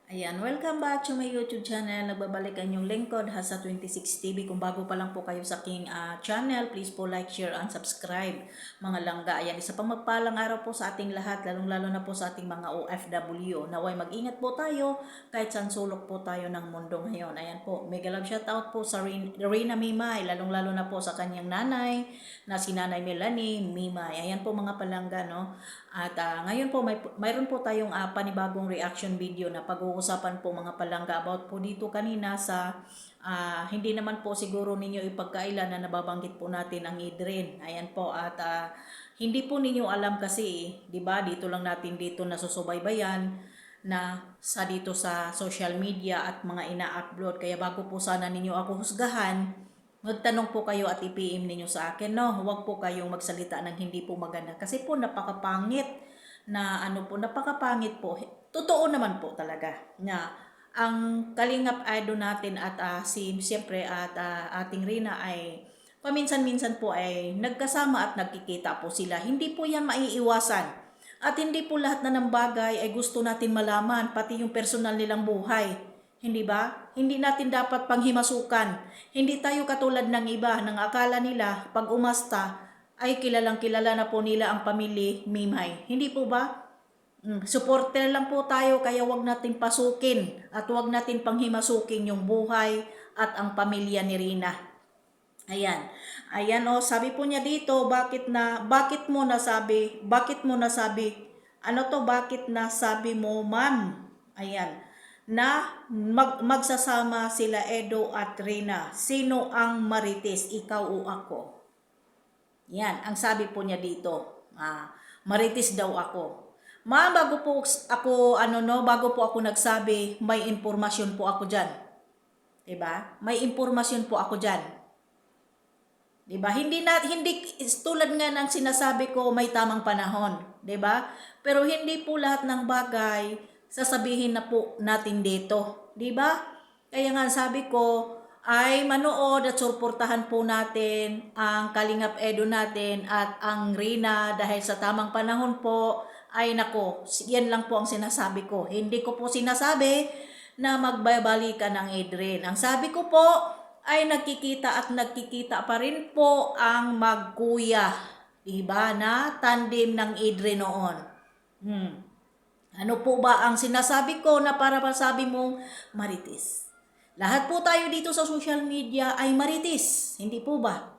Ayan, welcome back to my YouTube channel. Nagbabalik ang inyong lingkod, Hasa 26 TV. Kung bago pa lang po kayo sa aking channel, please po like, share, and subscribe. Mga langga, ayan, isa pang magpalang araw po sa ating lahat, lalong-lalo na po sa ating mga OFW. Naway mag-ingat po tayo kahit saan sulok po tayo ng mundo ngayon. Ayan po, mega love shoutout po sa Reyna Mimay, lalong-lalo na po sa kanyang nanay, na si Nanay Melanie Mimay. Ayan po mga palangga, no? At ngayon po, mayroon po tayong panibagong reaction video na pag-uusapan po mga palangga about po dito kanina sa hindi naman po siguro ninyo ipagkailan na nababanggit po natin ang Idrin. Ayan po at hindi po ninyo alam kasi, 'di ba? Dito lang natin dito nasusubaybayan na sa dito sa social media at mga ina-upload. Kaya bago po sana ninyo ako husgahan, magtanong po kayo at i-PM ninyo sa akin, no? Huwag po kayong magsalita ng hindi po maganda. Kasi po napakapangit na napakapangit po. Totoo naman po talaga na ang Kalingap Idol natin at siyempre at ating Rina ay paminsan-minsan po ay nagkasama at nagkikita po sila. Hindi po yan maiiwasan. At hindi po lahat na ng bagay ay gusto natin malaman, pati yung personal nilang buhay. Hindi ba? Hindi natin dapat panghimasukan. Hindi tayo katulad ng iba nang akala nila pag umasta ay kilalang kilala na po nila ang pamilya Mimay. Hindi po ba? Supporter lang po tayo kaya wag natin pasukin at wag natin panghimasukin yung buhay at ang pamilya ni Rina. Ayan. Ayan sabi po niya dito, bakit mo nasabi, bakit nasabi mo, ma'am? Ayan na magsasama sila Edo at Rina. Sino ang marites, ikaw o ako? Yan, ang sabi po niya dito. Marites daw ako. Bago po ako nagsabi, may impormasyon po ako diyan. 'Di ba? May impormasyon po ako diyan. 'Di ba? Hindi tulad nga ng sinasabi ko, may tamang panahon, 'di ba? Pero hindi po lahat ng bagay sasabihin na po natin dito, 'di ba? Kaya nga sabi ko ay manood at suportahan po natin ang Kalingap Edo natin at ang Rina dahil sa tamang panahon po ay nako, yan lang po ang sinasabi ko. Hindi ko po sinasabi na magbabalikan ng Idrin. Ang sabi ko po ay nagkikita pa rin po ang magkuya, 'di ba, na tandem ng Idrin noon. Ano po ba ang sinasabi ko na para masabi mong marites? Lahat po tayo dito sa social media ay marites, hindi po ba?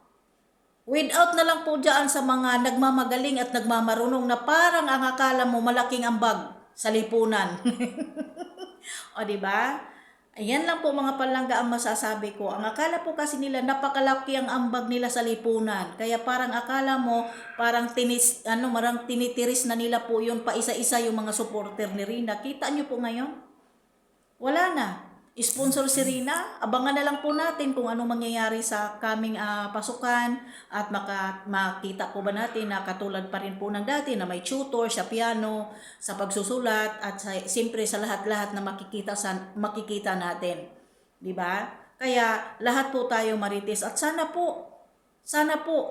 Without na lang po dyan sa mga nagmamagaling at nagmamarunong na parang ang akala mo malaking ambag sa lipunan. O di ba? Ayan lang po mga palangga ang masasabi ko. Ang akala po kasi nila napakalaki ang ambag nila sa lipunan. Kaya parang akala mo parang tinitiris na nila po yun pa isa-isa yung mga supporter ni Rina. Kita nyo po ngayon? Wala na. Sponsor si Rina, abangan na lang po natin kung ano mangyayari sa kaming pasukan at makita po ba natin na katulad pa rin po ng dati na may tutor sa piano, sa pagsusulat at siyempre sa lahat-lahat na makikita natin. 'Di ba? Kaya lahat po tayo marites at sana po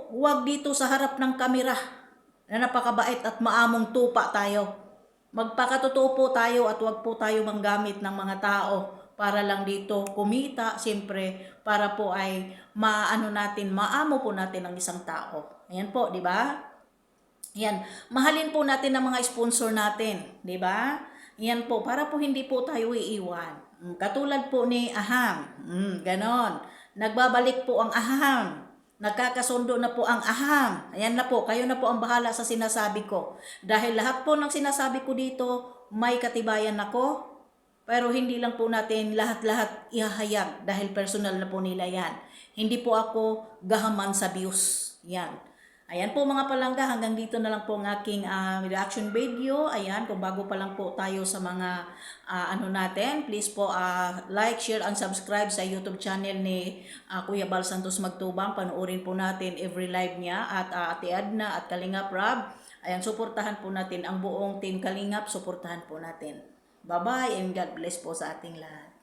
huwag dito sa harap ng kamera na napakabait at maamong tupa tayo. Magpakatotoo po tayo at huwag po tayo manggamit ng mga tao para lang dito kumita, siyempre, para po ay maamo po natin ang isang tao. Ayan po, di ba? Yan, mahalin po natin ang mga sponsor natin, di ba? Yan po, para po hindi po tayo iiwan. Katulad po ni Aham, ganon. Nagbabalik po ang Aham. Nagkakasundo na po ang Aham. Ayan na po, kayo na po ang bahala sa sinasabi ko. Dahil lahat po ng sinasabi ko dito, may katibayan ako. Pero hindi lang po natin lahat-lahat ihahayag dahil personal na po nila yan. Hindi po ako gahaman sa views. Yan. Ayan po mga palangga, hanggang dito na lang po ang aking reaction video. Ayan, kung bago pa lang po tayo sa mga natin, please po like, share, and subscribe sa YouTube channel ni Kuya Bal Santos Magtubang. Panoorin po natin every live niya at Ate Adna at Kalingap Rob. Ayan, suportahan po natin ang buong team Kalingap, suportahan po natin. Bye-bye and God bless po sa ating lahat.